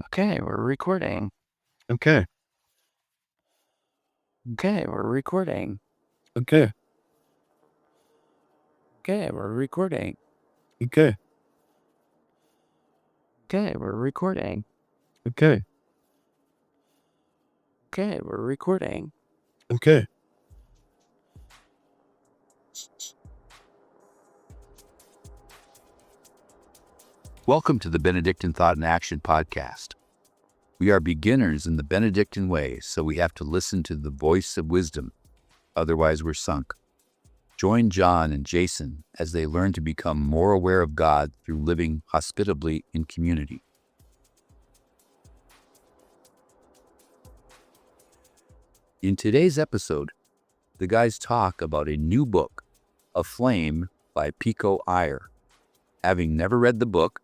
Okay, we're recording. Okay. Okay, we're recording. Okay. Okay, we're recording. Okay. Okay, we're recording. Okay. Okay, we're recording. Okay. Welcome to the Benedictine Thought and Action podcast. We are beginners in the Benedictine way, so we have to listen to the voice of wisdom. Otherwise, we're sunk. Join John and Jason as they learn to become more aware of God through living hospitably in community. In today's episode, the guys talk about a new book, Aflame by Pico Iyer. Having never read the book,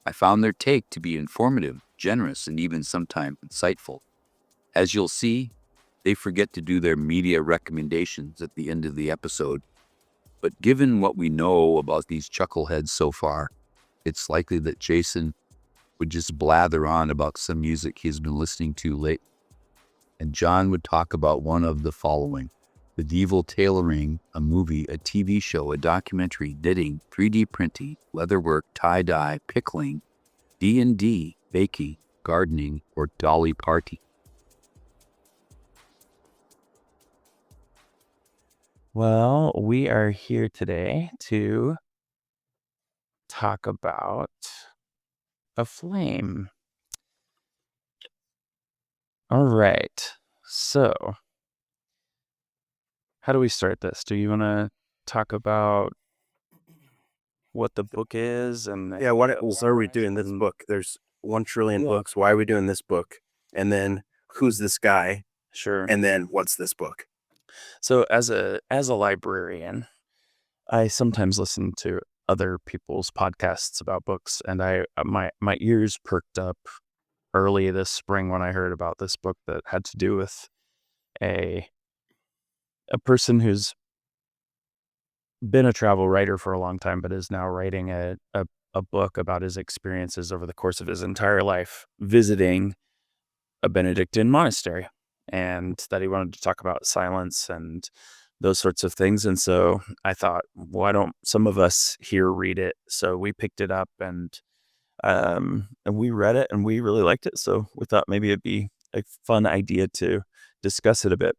I found their take to be informative, generous, and even sometimes insightful. As you'll see, they forget to do their media recommendations at the end of the episode. But given what we know about these chuckleheads so far, it's likely that Jason would just blather on about some music he's been listening to lately. And John would talk about one of the following: medieval tailoring, a movie, a TV show, a documentary, knitting, 3D printing, leatherwork, tie-dye, pickling, D&D, baking, gardening, or dolly party. Well, we are here today to talk about Aflame. All right. So, how do we start this? Do you want to talk about what the book is and Yeah, why are we doing this book? There's 1 trillion books. Why are we doing this book? And then who's this guy? Sure. And then what's this book? So as a librarian, I sometimes listen to other people's podcasts about books, and my ears perked up early this spring when I heard about this book that had to do with a person who's been a travel writer for a long time, but is now writing a book about his experiences over the course of his entire life visiting a Benedictine monastery, and that he wanted to talk about silence and those sorts of things. And so I thought, why don't some of us here read it? So we picked it up and we read it and we really liked it. So we thought maybe it'd be a fun idea to discuss it a bit.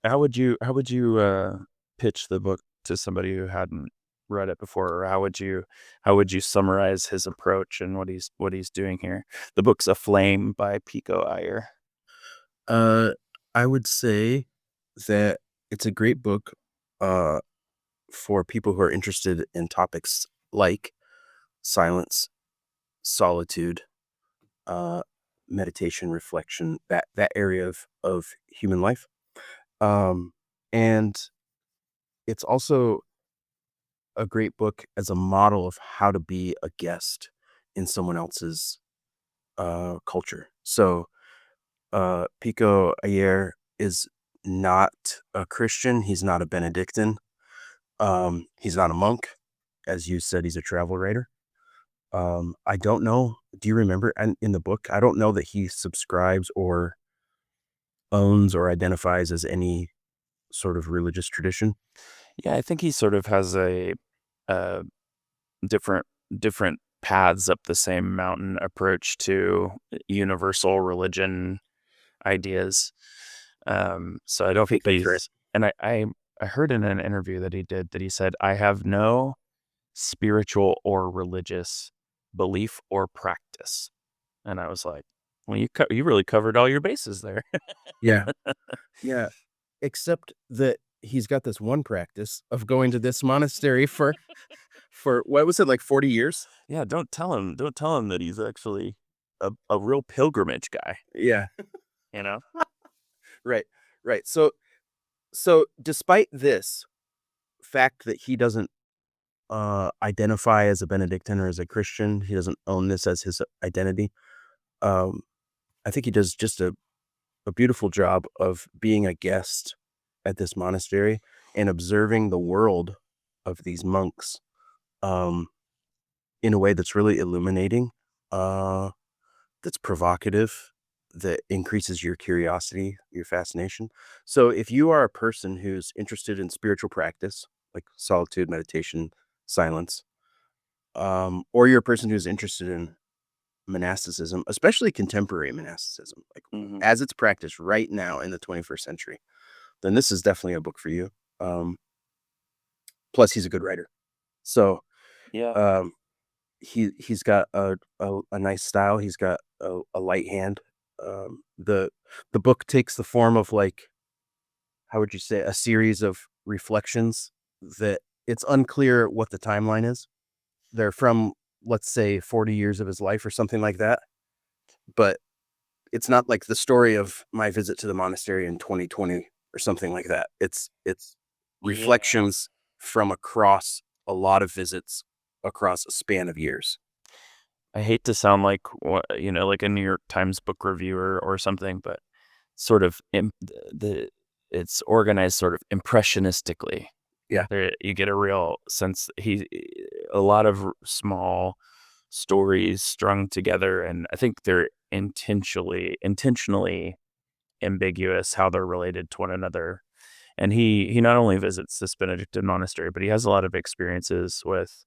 How would you pitch the book to somebody who hadn't read it before, or how would you summarize his approach and what he's doing here? The book's Aflame by Pico Iyer. I would say that it's a great book for people who are interested in topics like silence, solitude, meditation, reflection, that area of human life. And it's also a great book as a model of how to be a guest in someone else's culture. So Pico Iyer is not a Christian. He's not a Benedictine. He's not a monk. As you said, he's a travel writer. I don't know. Do you remember in the book? I don't know that he subscribes or owns or identifies as any sort of religious tradition. Yeah, I think he sort of has a different paths up the same mountain approach to universal religion ideas. So I don't think that's right. he's, and I heard in an interview that he did that he said, I have no spiritual or religious belief or practice. And I was like, well, you really covered all your bases there. Yeah. Yeah. Except that he's got this one practice of going to this monastery for what was it, like 40 years? Yeah, don't tell him that he's actually a real pilgrimage guy, Yeah. you know? Right. Right. So despite this fact that he doesn't identify as a Benedictine or as a Christian, he doesn't own this as his identity. Um, I think he does just a beautiful job of being a guest at this monastery and observing the world of these monks in a way that's really illuminating. that's provocative, that increases your curiosity, your fascination. So if you are a person who's interested in spiritual practice, like solitude, meditation, silence, or you're a person who's interested in monasticism, especially contemporary monasticism, like Hmm. as it's practiced right now in the 21st century, then this is definitely a book for you. Um, Plus, he's a good writer. So Yeah. um, he's got a nice style. He's got a light hand. The book takes the form of, like, how would you say, a series of reflections that it's unclear what the timeline is. They're from, let's say, 40 years of his life or something like that. But it's not like the story of my visit to the monastery in 2020 or something like that. It's Yeah. reflections from across a lot of visits across a span of years. I hate to sound like like a New York Times book reviewer or something, but sort of it's organized sort of impressionistically. Yeah. There, you get a real sense a lot of small stories strung together, and I think they're intentionally ambiguous how they're related to one another. And he not only visits this Benedictine monastery, but he has a lot of experiences with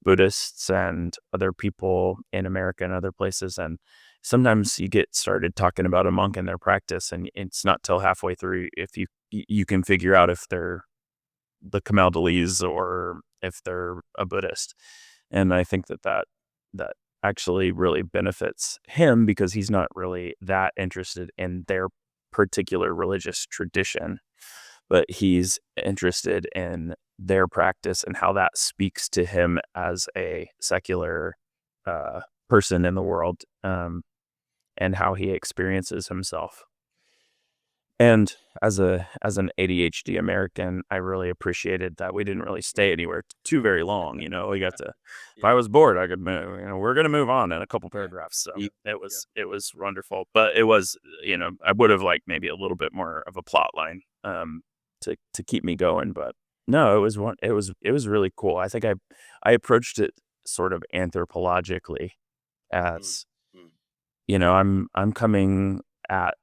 Buddhists and other people in America and other places. And sometimes you get started talking about a monk and their practice, and it's not till halfway through if you can figure out if they're the Camaldolese or if they're a Buddhist. And I think that actually really benefits him because he's not really that interested in their particular religious tradition, but he's interested in their practice and how that speaks to him as a secular uh, person in the world, and how he experiences himself. And as an ADHD American, I really appreciated that we didn't really stay anywhere too very long. We got to. If I Yeah. was bored, I could. We're gonna move on in a couple paragraphs. So Ye it was wonderful, but it was I would have liked maybe a little bit more of a plot line to keep me going. But no, it was really cool. I think I approached it sort of anthropologically Mm, as mm. I'm coming at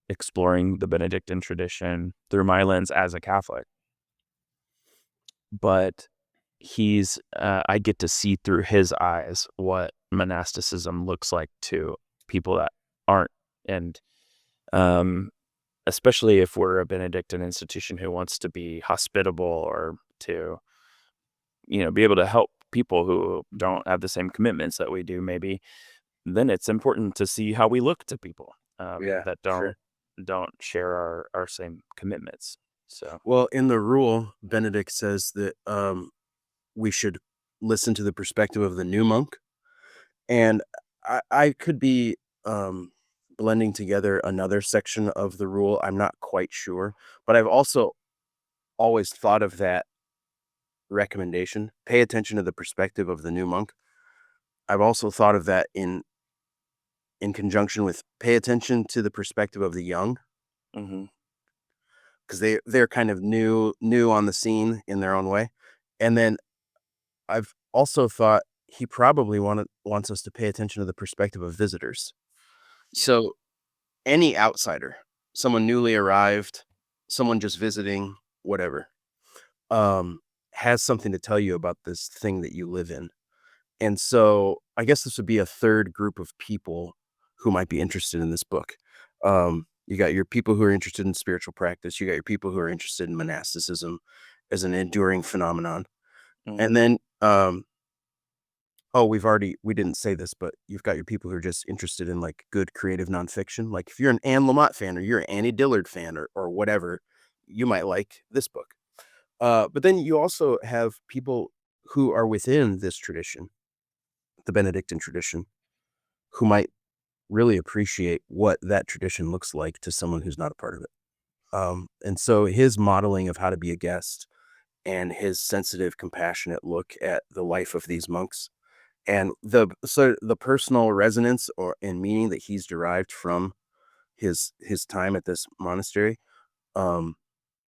exploring the Benedictine tradition through my lens as a Catholic, but I get to see through his eyes what monasticism looks like to people that aren't. And um, especially if we're a Benedictine institution who wants to be hospitable or to, be able to help people who don't have the same commitments that we do, maybe, then it's important to see how we look to people Yeah, that sure. don't share our same commitments. So, Well, in the rule, Benedict says that we should listen to the perspective of the new monk, and I could be um, blending together another section of the rule. I'm not quite sure, but I've also always thought of that recommendation. Pay attention to the perspective of the new monk. I've also thought of that in conjunction with pay attention to the perspective of the young, hmm because they're kind of new on the scene in their own way. And then I've also thought he probably wants us to pay attention to the perspective of visitors. yeah, So any outsider, someone newly arrived, someone just visiting, whatever, um, has something to tell you about this thing that you live in. And so I guess this would be a third group of people who might be interested in this book. You got your people who are interested in spiritual practice. You got your people who are interested in monasticism as an enduring phenomenon. And hmm then, oh, we didn't say this, but you've got your people who are just interested in, like, good creative nonfiction. Like, if you're an Anne Lamott fan or you're an Annie Dillard fan or whatever, you might like this book. But then you also have people who are within this tradition, the Benedictine tradition, who might really appreciate what that tradition looks like to someone who's not a part of it. And so his modeling of how to be a guest and his sensitive, compassionate look at the life of these monks and the personal resonance or and meaning that he's derived from his time at this monastery, um,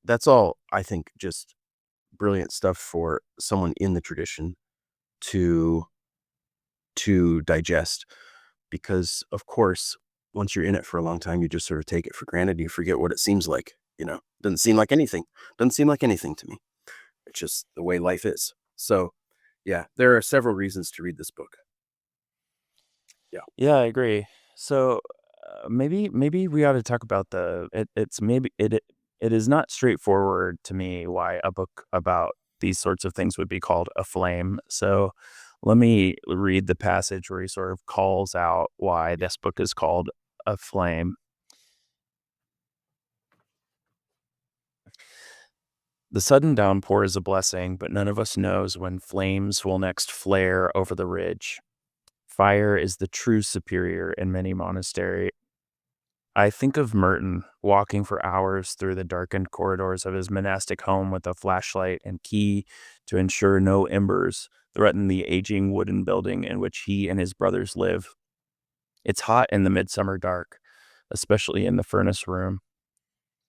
that's all I think just brilliant stuff for someone in the tradition to digest. because, of course, once you're in it for a long time, you just sort of take it for granted. You forget what it seems like. Doesn't seem like anything. Doesn't seem like anything to me. It's just the way life is. So, yeah, there are several reasons to read this book. Yeah, I agree. So maybe we ought to talk about it is not straightforward to me why a book about these sorts of things would be called Aflame. So let me read the passage where he sort of calls out why this book is called Aflame. The sudden downpour is a blessing, but none of us knows when flames will next flare over the ridge. Fire is the true superior in many monasteries. I think of Merton walking for hours through the darkened corridors of his monastic home with a flashlight and key to ensure no embers threaten the aging wooden building in which he and his brothers live. It's hot in the midsummer dark, especially in the furnace room.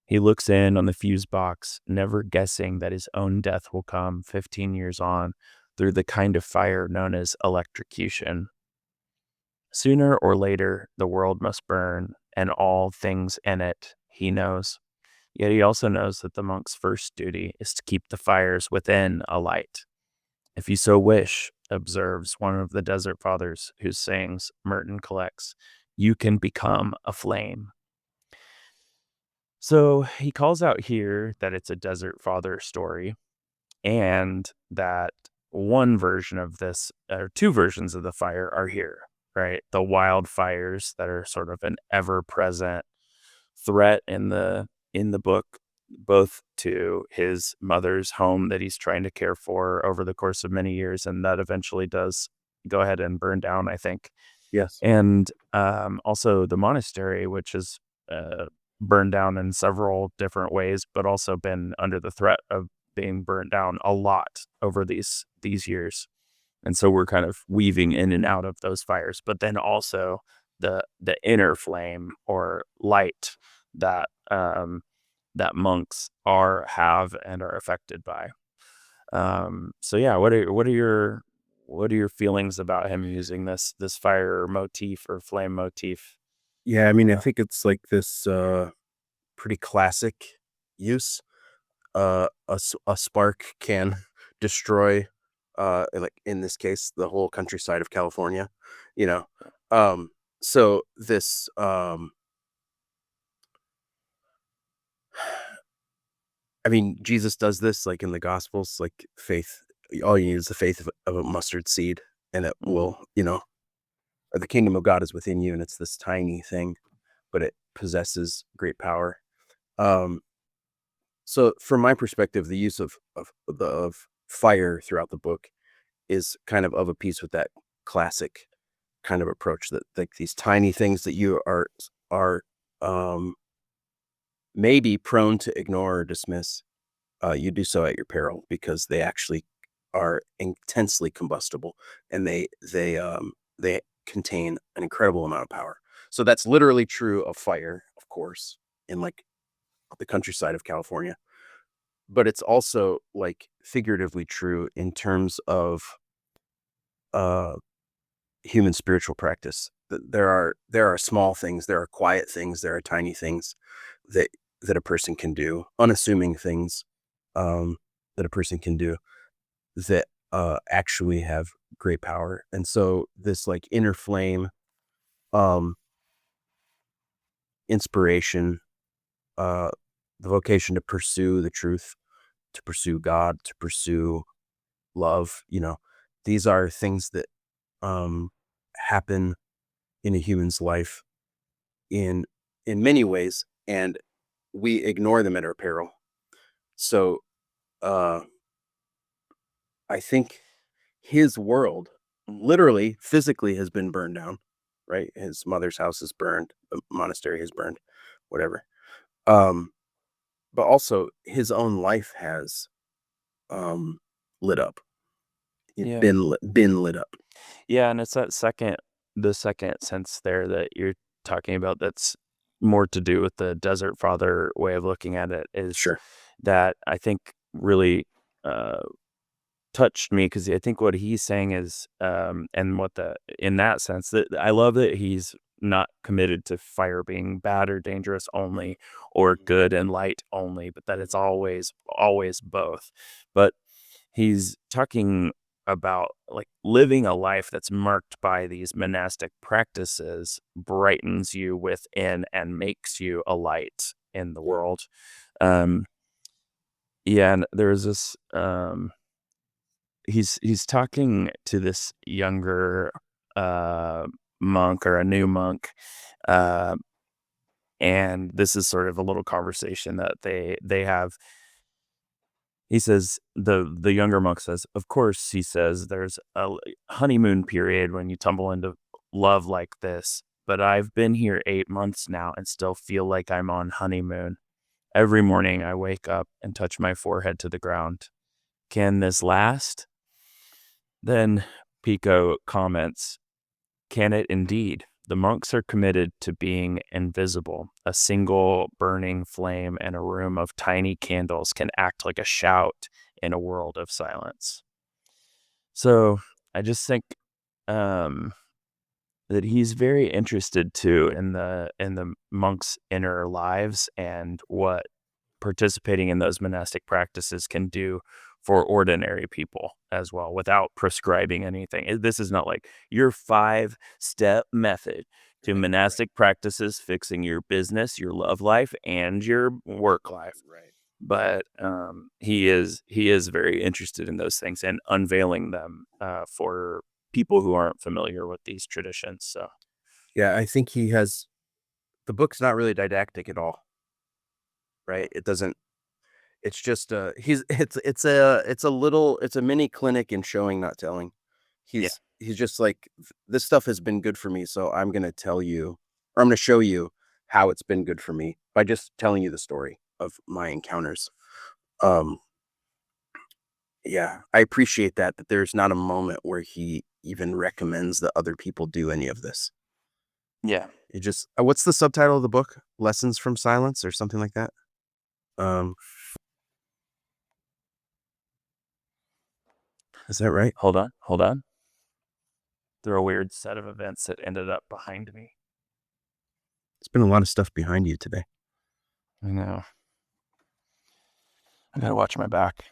He looks in on the fuse box, never guessing that his own death will come 15 years on through the kind of fire known as electrocution. Sooner or later, the world must burn, and all things in it, he knows. Yet he also knows that the monk's first duty is to keep the fires within alight. If you so wish, observes one of the desert fathers whose sayings Merton collects, you can become a flame. So he calls out here that it's a desert father story, and that one version of this, or two versions of the fire are here, right? The wildfires that are sort of an ever-present threat in the book, both to his mother's home that he's trying to care for over the course of many years, and that eventually does go ahead and burn down, I think. Yes. And also the monastery, which is burned down in several different ways, but also been under the threat of being burnt down a lot over these years. And so we're kind of weaving in and out of those fires, but then also the inner flame or light that that monks have and are affected by. So yeah, what are your feelings about him using this fire motif or flame motif? Yeah, I mean, I think it's like this pretty classic use. A spark can destroy, like in this case, the whole countryside of California. You know, so this, I mean, Jesus does this like in the Gospels, like faith. All you need is the faith of a mustard seed, and it will, the kingdom of God is within you, and it's this tiny thing, but it possesses great power. Um, so, from my perspective, the use of fire throughout the book is kind of a piece with that classic kind of approach, that like these tiny things that you are um, maybe prone to ignore or dismiss. You do so at your peril, because they actually are intensely combustible, and they contain an incredible amount of power. So that's literally true of fire, of course, in like the countryside of California, but it's also like figuratively true in terms of uh human spiritual practice. There are small things, there are quiet things, there are tiny things that a person can do, unassuming things, um, that a person can do, that actually have great power. And so this like inner flame, um, inspiration, uh, the vocation to pursue the truth, to pursue God, to pursue love, these are things that um, happen in a human's life in many ways, and we ignore them at our peril. So uh, I think his world literally physically has been burned down, right? His mother's house is burned, the monastery has burned, whatever. Um, but also his own life has um, lit up, Yeah. been lit up. Yeah, and it's the second sense there that you're talking about that's more to do with the desert father way of looking at it, is Sure. that I think really uh, touched me because I think what he's saying is, and in that sense, that I love that he's not committed to fire being bad or dangerous only, or Mhm. good and light only, but that it's always both. But he's talking about like living a life that's marked by these monastic practices brightens you within and makes you a light in the Yeah. world. Um, yeah, and there's this he's talking to this younger uh monk or a new monk, uh and this is sort of a little conversation that they have. He says, the younger monk says, of course, he says, there's a honeymoon period when you tumble into love like this, but I've been here 8 months now and still feel like I'm on honeymoon. Every morning I wake up and touch my forehead to the ground. Can this last? Then Pico comments, can it indeed? The monks are committed to being invisible. A single burning flame in a room of tiny candles can act like a shout in a world of silence. So I just think um, that he's very interested too in the monks' inner lives and what participating in those monastic practices can do for ordinary people as well without prescribing anything. This is not like your 5-step method to Right. monastic practices, fixing your business, your love life, and your work life. Right. But he is very interested in those things and unveiling them for people who aren't familiar with these traditions. So Yeah, I think the book's not really didactic at all, right? It doesn't it's just he's it's a mini clinic in showing, not telling. yeah, He's just like, This stuff has been good for me, so I'm gonna tell you, or I'm gonna show you how it's been good for me by just telling you the story of my encounters." Um, yeah, I appreciate that there's not a moment where he even recommends that other people do any of this. yeah. It just what's the subtitle of the book? Lessons from Silence or something like that? Um, is that right? Hold on. There are a weird set of events that ended up behind me. It's been a lot of stuff behind you today. I know. I gotta watch my back.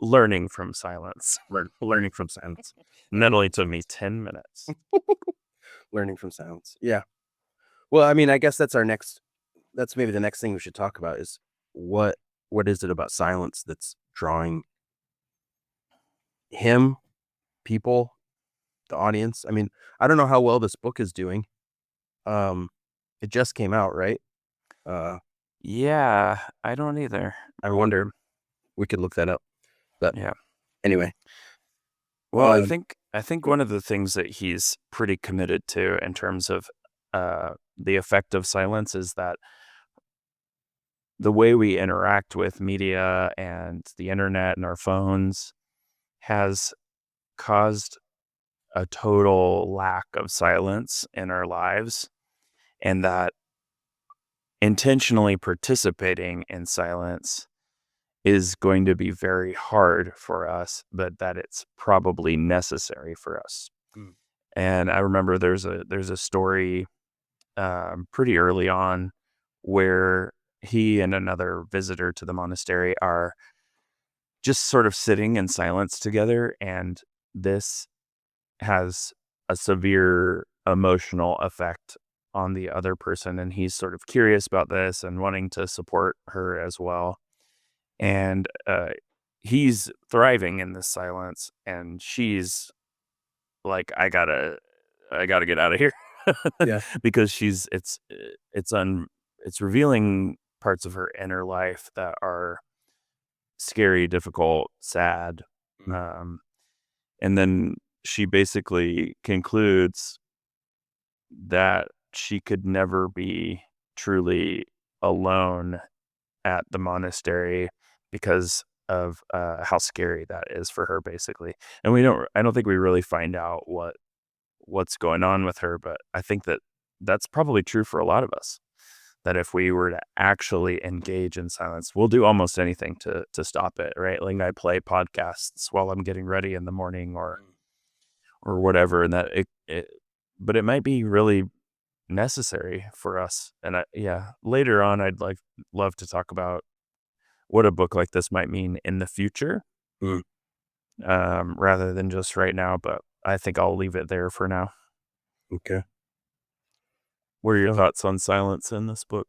Learning from silence. Learning from silence. And that only took me 10 minutes. Learning from silence. Yeah. Well, I mean, I guess that's maybe the next thing we should talk about is what what is it about silence that's drawing him, people, the audience? I mean, I don't know how well this book is doing. Um, it just came out, right? Uh, Yeah, I don't either. I wonder, we could look that up. But Yeah. anyway, Well, um, I think one of the things that he's pretty committed to in terms of the effect of silence is that the way we interact with media and the internet and our phones has caused a total lack of silence in our lives, and that intentionally participating in silence is going to be very hard for us, but that it's probably necessary for us. Mm. And I remember there's a story pretty early on where he and another visitor to the monastery are just sort of sitting in silence together, and this has a severe emotional effect on the other person, and he's sort of curious about this and wanting to support her as well. And he's thriving in this silence, and she's like, I gotta get out of here. Yeah. Because it's revealing parts of her inner life that are scary, difficult, sad. Mm. um and then she basically concludes that she could never be truly alone at the monastery because of how scary that is for her, basically. And I don't think we really find out what's going on with her, but I think that that's probably true for a lot of us. that if we were to actually engage in silence, we'll do almost anything to stop it, right? Like I play podcasts while I'm getting ready in the morning or whatever, and that but it might be really necessary for us. And later on, love to talk about what a book like this might mean in the future, Mm. rather than just right now. But I think I'll leave it there for now. Okay. What are your thoughts on silence in this book?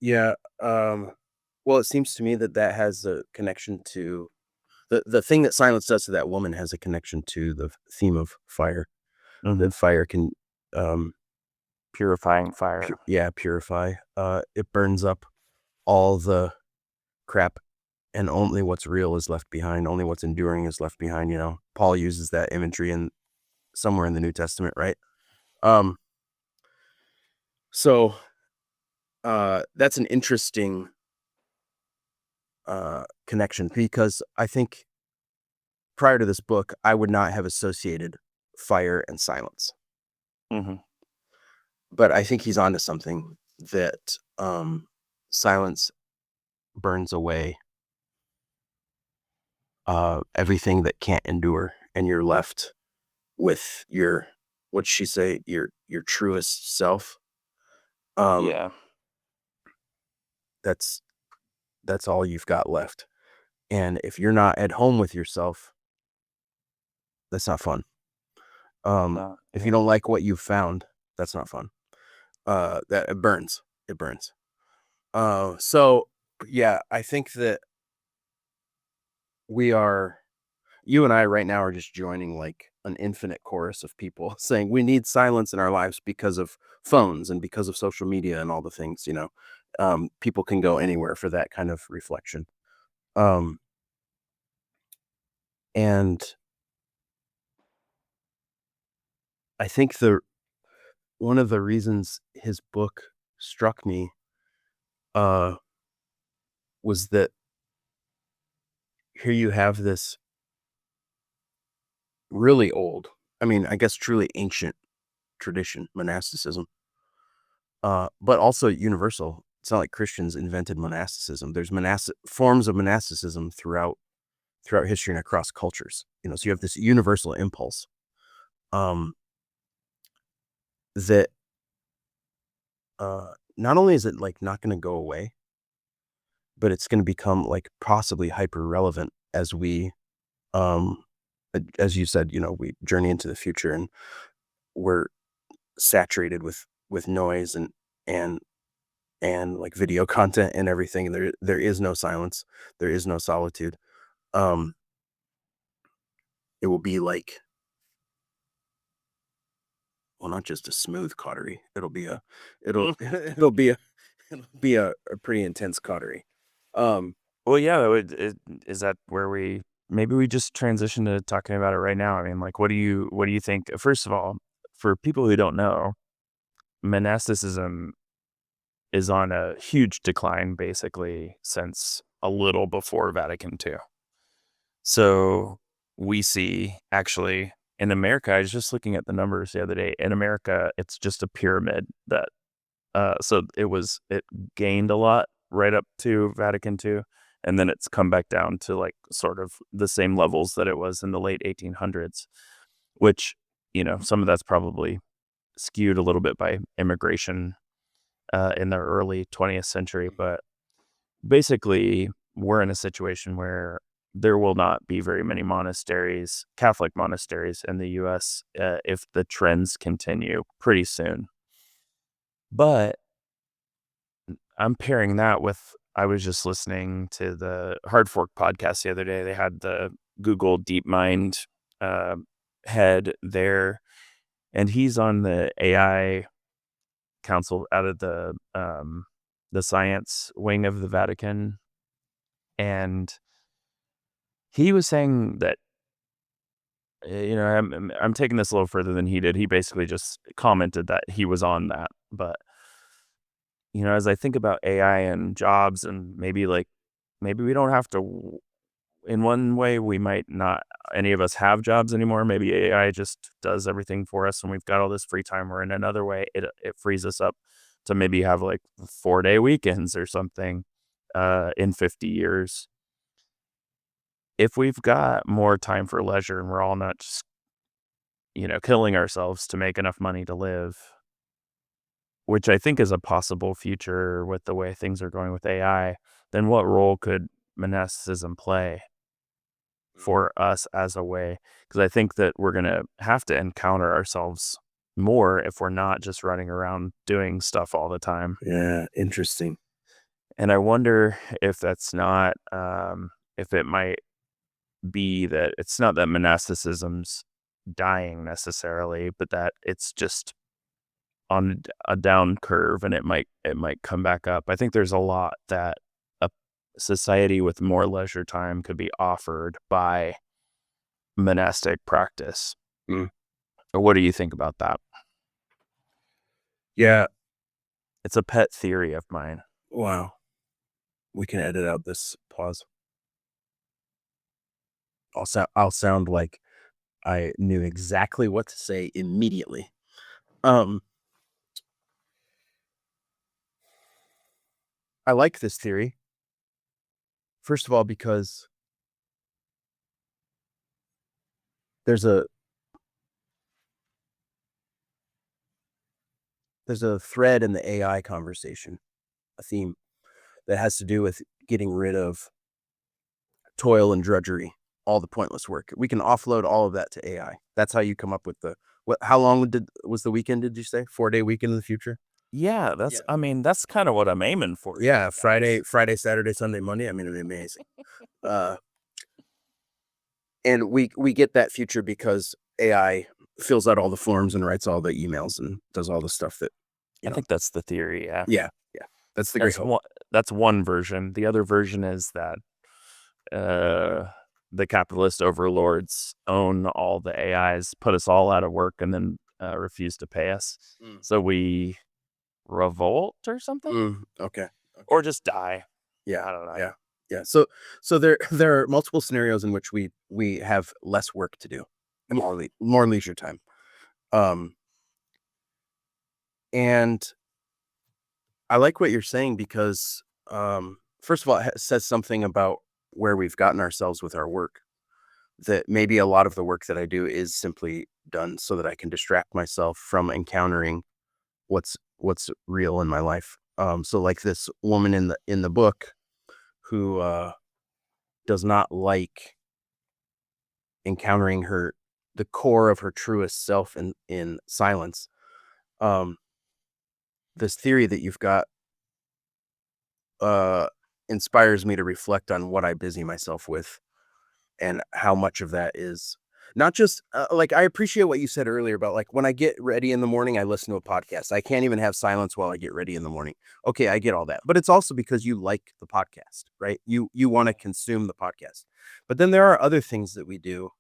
Yeah. Well, it seems to me that has a connection to the thing that silence does to that woman has a connection to the theme of fire. Mm-hmm. That fire can, Purifying fire. purify. It burns up all the crap, and only what's real is left behind. Only what's enduring is left behind. Paul uses that imagery somewhere in the New Testament, right? So that's an interesting connection, because I think prior to this book, I would not have associated fire and silence. Mm-hmm. But I think he's onto something, that silence burns away everything that can't endure, and you're left with what'd she say, your truest self. Yeah. That's all you've got left. And if you're not at home with yourself, that's not fun. If you don't like what you've found, that's not fun. That it burns. It burns. So yeah, I think that you and I right now are just joining like an infinite chorus of people saying we need silence in our lives because of phones and because of social media and all the things, people can go anywhere for that kind of reflection. And I think one of the reasons his book struck me, was that here you have this really old, I mean, I guess truly ancient tradition, monasticism, but also universal. It's not like Christians invented monasticism. There's forms of monasticism throughout history and across cultures. So you have this universal impulse, that not only is it like not going to go away, but it's going to become like possibly hyper relevant as as you said, we journey into the future, and we're saturated with noise and like video content and everything. And there is no silence. There is no solitude. It will be like, well, not just a smooth cautery. It'll it'll be a pretty intense cautery. Well, yeah, is that where maybe we just transition to talking about it right now? I mean, like, what do you think? First of all, for people who don't know, monasticism is on a huge decline, basically, since a little before Vatican II. So we see, actually, in America, I was just looking at the numbers the other day. In America, it's just a pyramid that, so it gained a lot right up to Vatican II, and then it's come back down to like sort of the same levels that it was in the late 1800s, which, some of that's probably skewed a little bit by immigration in the early 20th century. But basically, we're in a situation where there will not be very many monasteries, Catholic monasteries in the U.S. If the trends continue pretty soon. But I'm pairing that with, I was just listening to the Hard Fork podcast the other day. They had the Google DeepMind head there, and he's on the AI council out of the science wing of the Vatican. And he was saying that, I'm taking this a little further than he did. He basically just commented that he was on that. But, as I think about AI and jobs, and maybe we don't have to, in one way, we might not, any of us have jobs anymore. Maybe AI just does everything for us and we've got all this free time, or in another way, it frees us up to maybe have like 4-day weekends or something in 50 years. If we've got more time for leisure and we're all not just, killing ourselves to make enough money to live, which I think is a possible future with the way things are going with AI, then what role could monasticism play for us as a way? Because I think that we're going to have to encounter ourselves more if we're not just running around doing stuff all the time. Yeah, interesting. And I wonder if that's not, if it might be that it's not that monasticism's dying necessarily, but that it's just on a down curve and it might come back up. I think there's a lot that a society with more leisure time could be offered by monastic practice. Mm. Or what do you think about that? Yeah. It's a pet theory of mine. Wow. We can edit out this pause. I'll sound like I knew exactly what to say immediately. I like this theory. First of all, because there's a thread in the AI conversation, a theme that has to do with getting rid of toil and drudgery, all the pointless work. We can offload all of that to AI. That's how you come up with how long was the weekend, did you say? 4-day weekend in the future? Yeah, I mean, that's kind of what I'm aiming for. Yeah, Friday, Saturday, Sunday, Monday. I mean, it'd be amazing. And we get that future because AI fills out all the forms and writes all the emails and does all the stuff that, I think that's the theory, yeah. Yeah. That's the great hope. That's one version. The other version is that the capitalist overlords own all the AIs, put us all out of work, and then refuse to pay us. So we revolt or something? Okay. Or just die. Yeah. I don't know. Yeah. So there are multiple scenarios in which we have less work to do, more leisure time. And I like what you're saying because, first of all, it says something about where we've gotten ourselves with our work. That maybe a lot of the work that I do is simply done so that I can distract myself from encountering what's real in my life. So like this woman in the book who does not like encountering the core of her truest self in silence. This theory that you've got inspires me to reflect on what I busy myself with and how much of that is not just like, I appreciate what you said earlier about like when I get ready in the morning, I listen to a podcast. I can't even have silence while I get ready in the morning. Okay, I get all that. But it's also because you like the podcast, right? You want to consume the podcast. But then there are other things that we do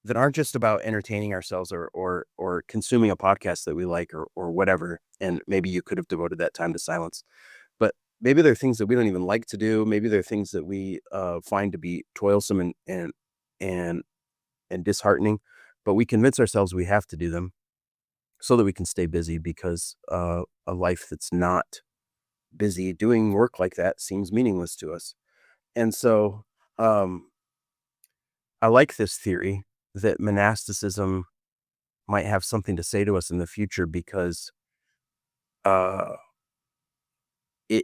that aren't just about entertaining ourselves or consuming a podcast that we like or whatever. And maybe you could have devoted that time to silence. But maybe there are things that we don't even like to do. Maybe there are things that we find to be toilsome and disheartening, but we convince ourselves we have to do them so that we can stay busy because a life that's not busy doing work like that seems meaningless to us. And so I like this theory that monasticism might have something to say to us in the future because it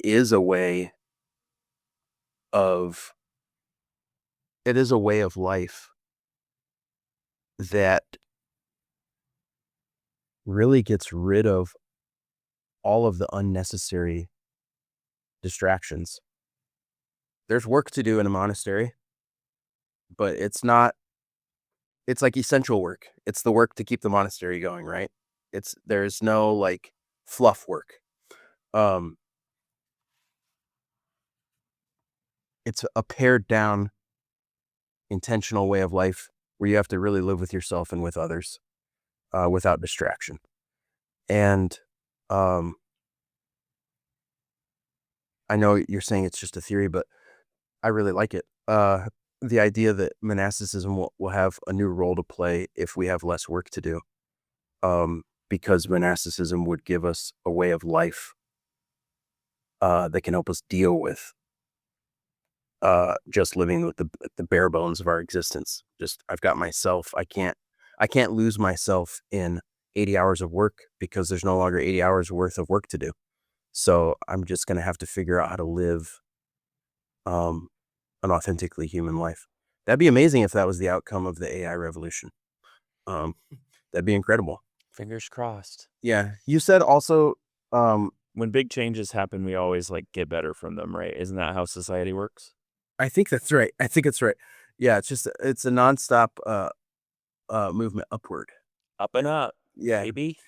is a way of life that really gets rid of all of the unnecessary distractions. There's work to do in a monastery, but it's like essential work. It's the work to keep the monastery going, right? There's no like fluff work. It's a pared down, intentional way of life where you have to really live with yourself and with others, without distraction. And I know you're saying it's just a theory, but I really like it. The idea that monasticism will have a new role to play if we have less work to do. because monasticism would give us a way of life that can help us deal with just living with the bare bones of our existence. Just I've got myself. I can't lose myself in 80 hours of work because there's no longer 80 hours worth of work to do. So I'm just going to have to figure out how to live an authentically human life. That'd be amazing if that was the outcome of the AI revolution. That'd be incredible. Fingers crossed. Yeah. You said also, When big changes happen, we always like get better from them, right? Isn't that how society works? I think that's right. I think it's right. Yeah. It's a nonstop movement upward. Up and up, Yeah. baby.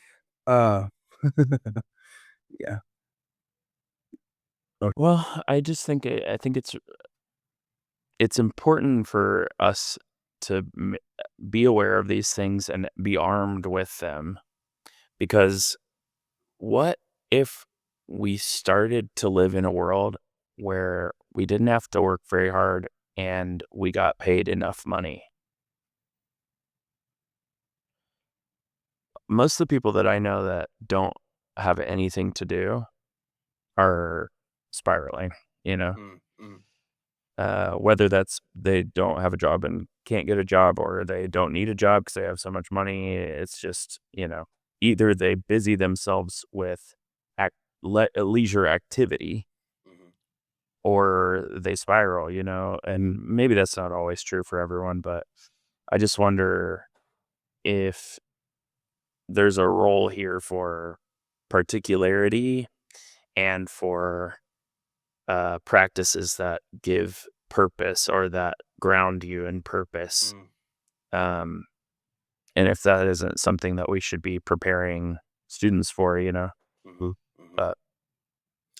Yeah. Well, I just think it's important for us to be aware of these things and be armed with them, because what if we started to live in a world where we didn't have to work very hard and we got paid enough money? Most of the people that I know that don't have anything to do are spiraling, whether that's they don't have a job and can't get a job, or they don't need a job because they have so much money. It's just, either they busy themselves with leisure activity, or they spiral, and maybe that's not always true for everyone, but I just wonder if there's a role here for particularity and for practices that give purpose or that ground you in purpose. And if that isn't something that we should be preparing students for, but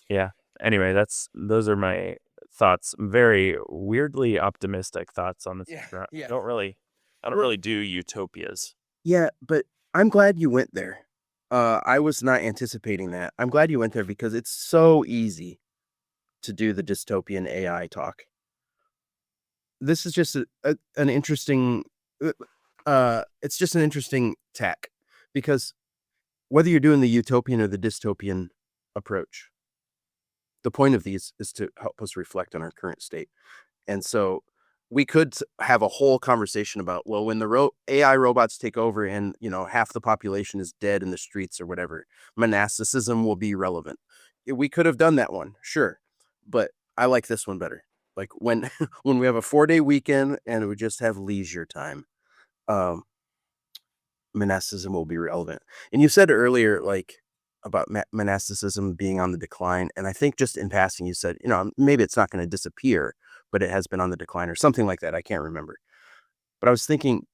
yeah, anyway, those are my thoughts. Very weirdly optimistic thoughts on this. Yeah. I don't really do utopias. Yeah, but I'm glad you went there. I was not anticipating that. I'm glad you went there because it's so easy to do the dystopian AI talk. This is just an interesting. It's just an interesting tack, because whether you're doing the utopian or the dystopian approach, the point of these is to help us reflect on our current state. And so we could have a whole conversation about, well, when the AI robots take over and, half the population is dead in the streets or whatever, monasticism will be relevant. We could have done that one, sure. But I like this one better. Like when when we have a 4-day weekend and we just have leisure time, monasticism will be relevant. And you said earlier, like, about monasticism being on the decline. And I think just in passing, you said, maybe it's not going to disappear, but it has been on the decline or something like that. I can't remember. But I was thinking,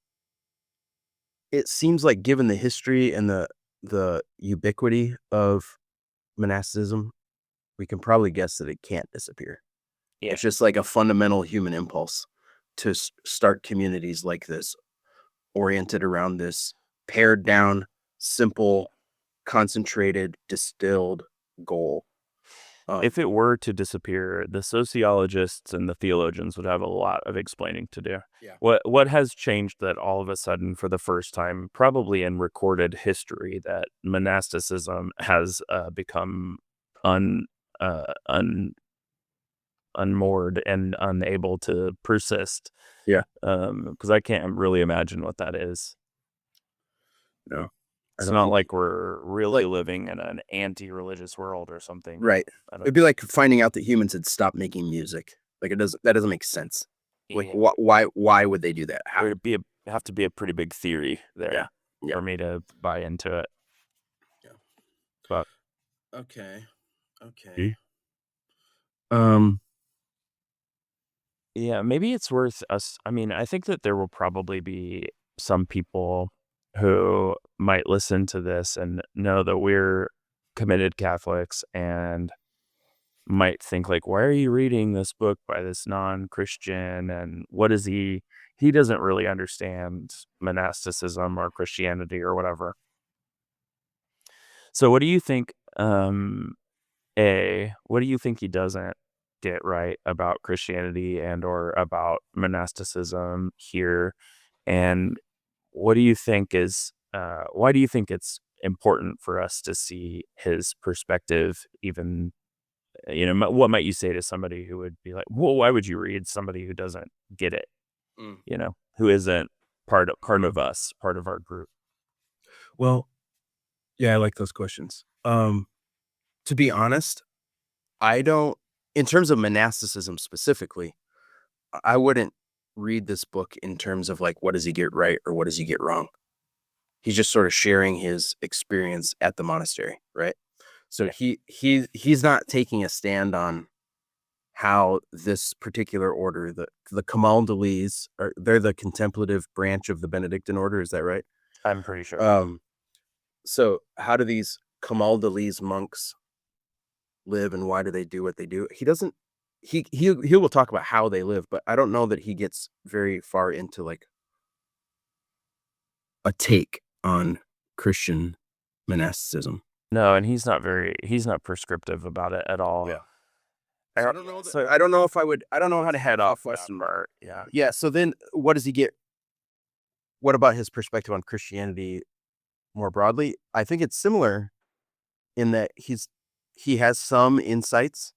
it seems like given the history and the ubiquity of monasticism, we can probably guess that it can't disappear. Yeah. It's just like a fundamental human impulse to start communities like this, oriented around this pared down, simple, concentrated, distilled goal. If it were to disappear, the sociologists and the theologians would have a lot of explaining to do. Yeah. What has changed that all of a sudden, for the first time, probably in recorded history, that monasticism has become unmoored and unable to persist? Yeah. Because I can't really imagine what that is. No. It's not like we're really living in an anti-religious world or something. Right. It'd be like finding out that humans had stopped making music. Like that doesn't make sense. Like why would they do that? It would have to be a pretty big theory there for me to buy into it. Yeah. But okay. Yeah, maybe it's worth us. I mean, I think that there will probably be some people who might listen to this and know that we're committed Catholics and might think like, why are you reading this book by this non-Christian? And what is he doesn't really understand monasticism or Christianity or whatever. So what do you think, what do you think he doesn't get right about Christianity and or about monasticism here? And what do you think is why do you think it's important for us to see his perspective. Even, what might you say to somebody who would be like, well, why would you read somebody who doesn't get it, Mm. who isn't part of us, part of our group? Well, yeah, I like those questions. To be honest, I don't, in terms of monasticism specifically, I wouldn't read this book in terms of like, what does he get right or what does he get wrong? He's just sort of sharing his experience at the monastery, right? So he's not taking a stand on how this particular order, the Camaldolese, they're the contemplative branch of the Benedictine order, is that right? I'm pretty sure. So how do these Camaldolese monks live and why do they do what they do? He doesn't he will talk about how they live, but I don't know that he gets very far into like a take on Christian monasticism. No, and he's not prescriptive about it at all. Yeah. I I don't know. I don't know if I don't know how to head off that part. Yeah. Yeah. So then, what does he get? What about his perspective on Christianity more broadly? I think it's similar in that he has some insights,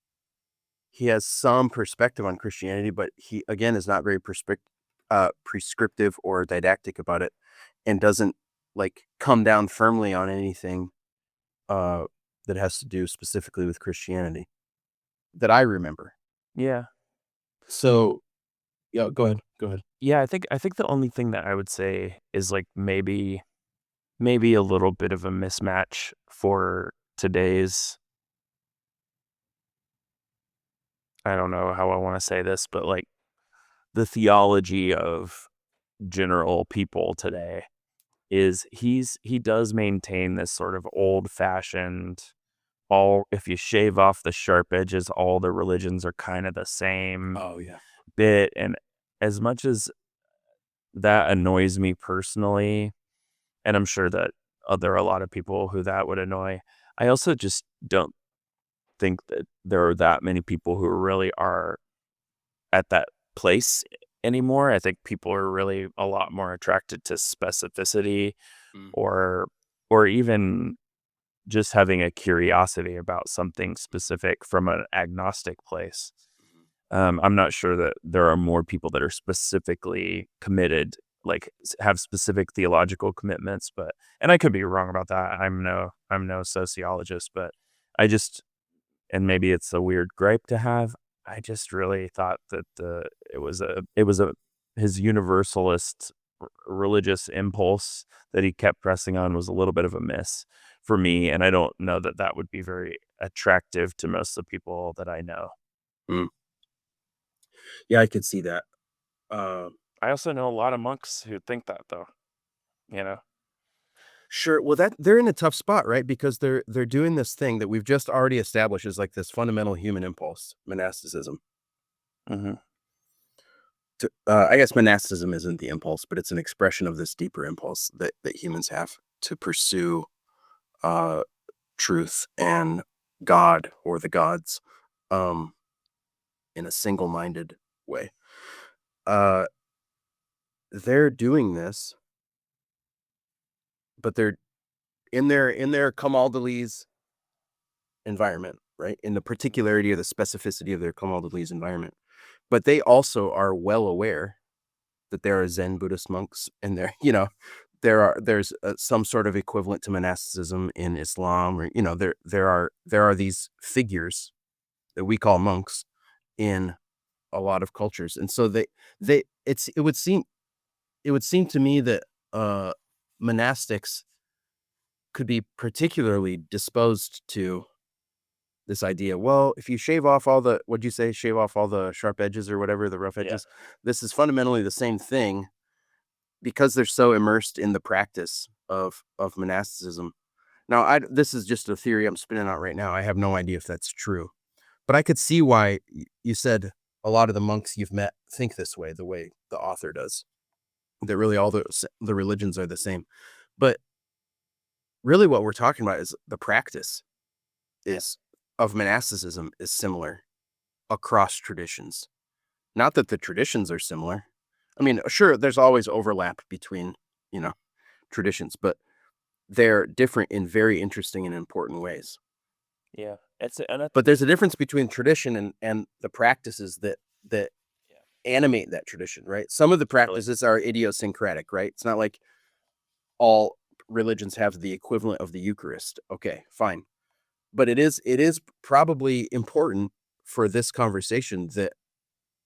he has some perspective on Christianity, but he again is not very prescriptive or didactic about it, and doesn't like come down firmly on anything that has to do specifically with Christianity that I remember. Yeah. So, yeah, go ahead. Yeah, I think the only thing that I would say is like maybe a little bit of a mismatch for today's, I don't know how I want to say this, but like the theology of general people today is he does maintain this sort of old-fashioned, if you shave off the sharp edges, all the religions are kind of the same Oh yeah. bit. And as much as that annoys me personally, and I'm sure that there are a lot of people who that would annoy, I also just don't think that there are that many people who really are at that place anymore. I think people are really a lot more attracted to specificity, Mm. or even just having a curiosity about something specific from an agnostic place. I'm not sure that there are more people that are specifically committed, like have specific theological commitments, and I could be wrong about that. I'm no sociologist, but I just, and maybe it's a weird gripe to have, I just really thought that it was his universalist religious impulse that he kept pressing on was a little bit of a miss for me, and I don't know that that would be very attractive to most of the people that I know. Mm. Yeah, I could see that. I also know a lot of monks who think that, though. You know? Sure. Well, that they're in a tough spot, right? Because they're doing this thing that we've just already established as like this fundamental human impulse, monasticism. Mm-hmm. I guess monasticism isn't the impulse, but it's an expression of this deeper impulse that humans have to pursue uh, truth and God or the gods um, in a single-minded way. Uh, they're doing this, but they're in their Camaldolese environment, right? In the particularity or the specificity of their Camaldolese environment. But they also are well aware that there are Zen Buddhist monks and there's some sort of equivalent to monasticism in Islam, or there are these figures that we call monks in a lot of cultures. And so it would seem to me that monastics could be particularly disposed to this idea. Well, if you shave off what'd you say, shave off all the sharp edges or whatever, the rough edges, this is fundamentally the same thing because they're so immersed in the practice of monasticism. Now, this is just a theory I'm spinning out right now. I have no idea if that's true, but I could see why you said a lot of the monks you've met think this way, the way the author does, that really all the religions are the same. But really what we're talking about is the practice is of monasticism is similar across traditions. Not that the traditions are similar. I mean, sure, there's always overlap between, traditions, but they're different in very interesting and important ways. Yeah. But there's a difference between tradition and the practices that Yeah. animate that tradition, right? Some of the practices are idiosyncratic, right? It's not like all religions have the equivalent of the Eucharist. Okay, fine. But it is probably important for this conversation that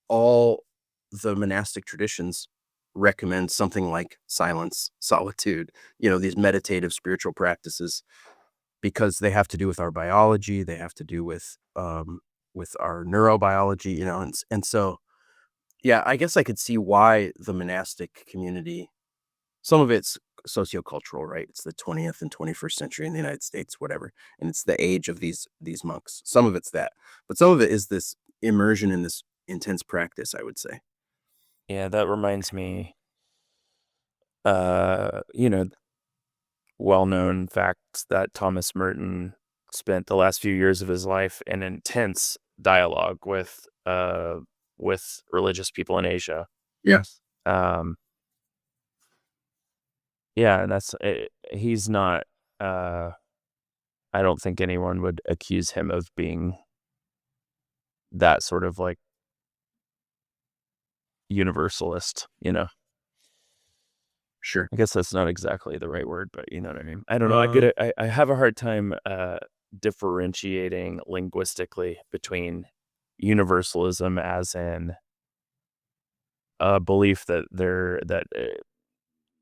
all the monastic traditions recommend something like silence, solitude, these meditative spiritual practices, because they have to do with our biology, they have to do with our neurobiology, and so yeah, I guess I could see why the monastic community, some of it's sociocultural, right? It's the 20th and 21st century in the United States, whatever, and it's the age of these monks. Some of it's that, but some of it is this immersion in this intense practice, I would say. Yeah, that reminds me, you know, well-known facts that Thomas Merton spent the last few years of his life in intense dialogue with religious people in Asia. Yes. Um, yeah, and he's not, I don't think anyone would accuse him of being that sort of like universalist, Sure. I guess that's not exactly the right word, but you know what I mean. I don't know. I have a hard time differentiating linguistically between universalism as in a belief that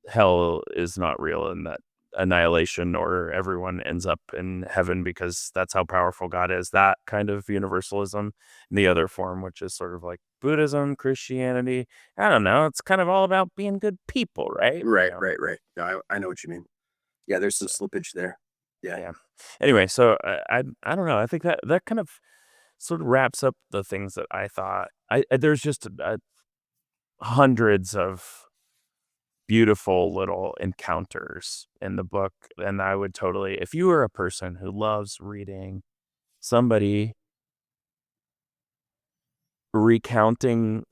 hell is not real and that annihilation or everyone ends up in heaven because that's how powerful God is. That kind of universalism. And the other form, which is sort of like Buddhism, Christianity. I don't know. It's kind of all about being good people, right? Right. No, I know what you mean. Yeah, there's some slippage there. Yeah. Yeah. Anyway, so I don't know. I think that kind of sort of wraps up the things that I thought. There's just hundreds of beautiful little encounters in the book, and I would totally, if you were a person who loves reading somebody recounting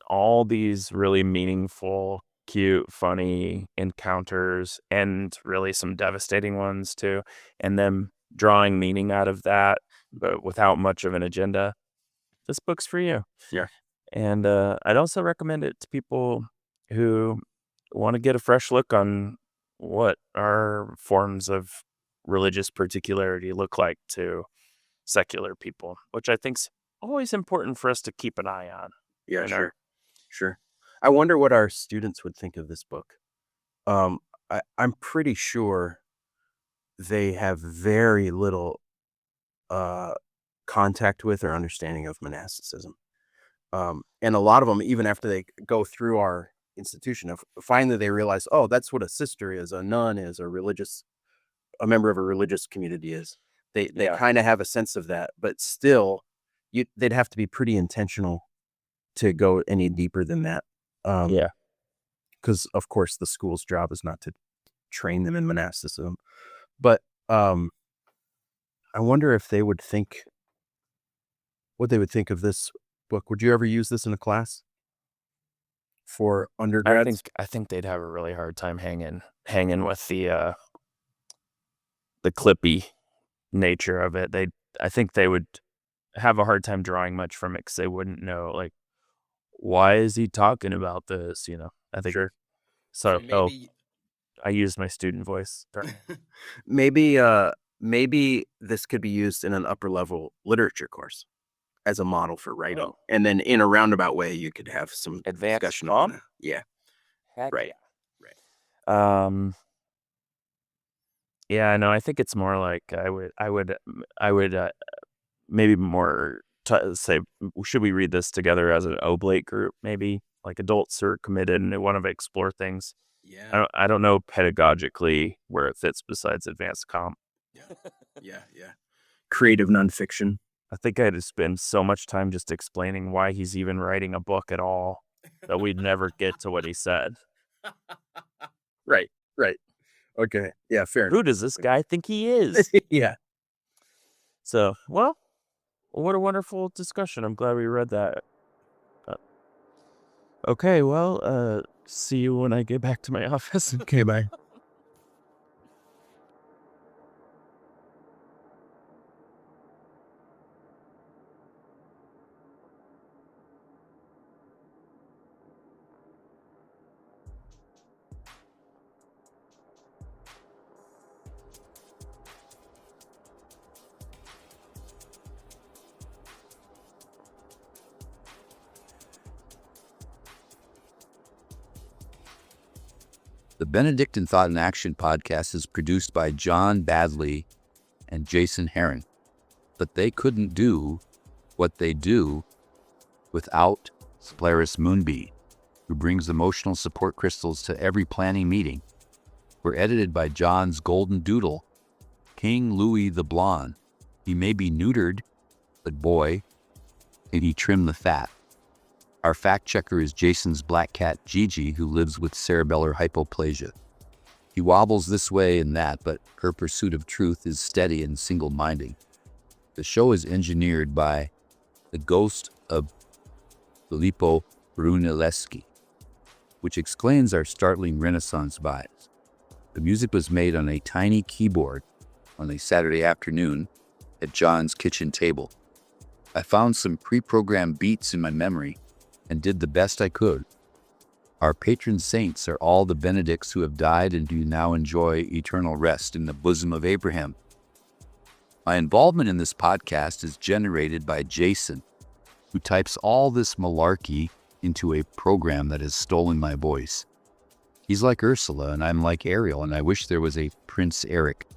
all these really meaningful, cute, funny encounters and really some devastating ones too, and them drawing meaning out of that, but without much of an agenda, this book's for you. Yeah. And I'd also recommend it to people who want to get a fresh look on what our forms of religious particularity look like to secular people, which I think's always important for us to keep an eye on. Yeah, You know? sure. I wonder what our students would think of this book. I'm pretty sure they have very little uh, contact with or understanding of monasticism. And a lot of them, even after they go through our institution, finally they realize, oh, that's what a sister is, a nun is, a member of a religious community is. They Yeah. kind of have a sense of that, but still, they'd have to be pretty intentional to go any deeper than that. Yeah. Because of course the school's job is not to train them in monasticism. But I wonder if they would think what they would think of this book. Would you ever use this in a class for undergrads? I think they'd have a really hard time hanging with the clippy nature of it. I think they would have a hard time drawing much from it because they wouldn't know, like, why is he talking about this? I think. Sure. So, maybe I used my student voice. maybe this could be used in an upper level literature course as a model for writing. Oh. And then in a roundabout way, you could have some Advanced discussion comp? on that. Yeah. Heck Right. Yeah, no, I think it's more like I would maybe more say, should we read this together as an oblate group? Maybe like adults who are committed and want to explore things. Yeah. I don't know pedagogically where it fits besides advanced comp. Yeah. Creative nonfiction. I think I had to spend so much time just explaining why he's even writing a book at all that we'd never get to what he said. Right. Okay. Yeah, fair Who does this guy think he is? Yeah. So, well, what a wonderful discussion. I'm glad we read that. Okay, well, see you when I get back to my office. Okay, bye. The Benedictine Thought and Action podcast is produced by John Badley and Jason Herron, but they couldn't do what they do without Solaris Moonbee, who brings emotional support crystals to every planning meeting. We're edited by John's golden doodle, King Louis the Blonde. He may be neutered, but boy, can he trim the fat. Our fact checker is Jason's black cat Gigi, who lives with cerebellar hypoplasia. He wobbles this way and that, but her pursuit of truth is steady and single-minded. The show is engineered by the ghost of Filippo Brunelleschi, which explains our startling Renaissance vibes. The music was made on a tiny keyboard on a Saturday afternoon at John's kitchen table. I found some pre-programmed beats in my memory and did the best I could. Our patron saints are all the Benedicts who have died and do now enjoy eternal rest in the bosom of Abraham. My involvement in this podcast is generated by Jason, who types all this malarkey into a program that has stolen my voice. He's like Ursula, and I'm like Ariel, and I wish there was a Prince Eric.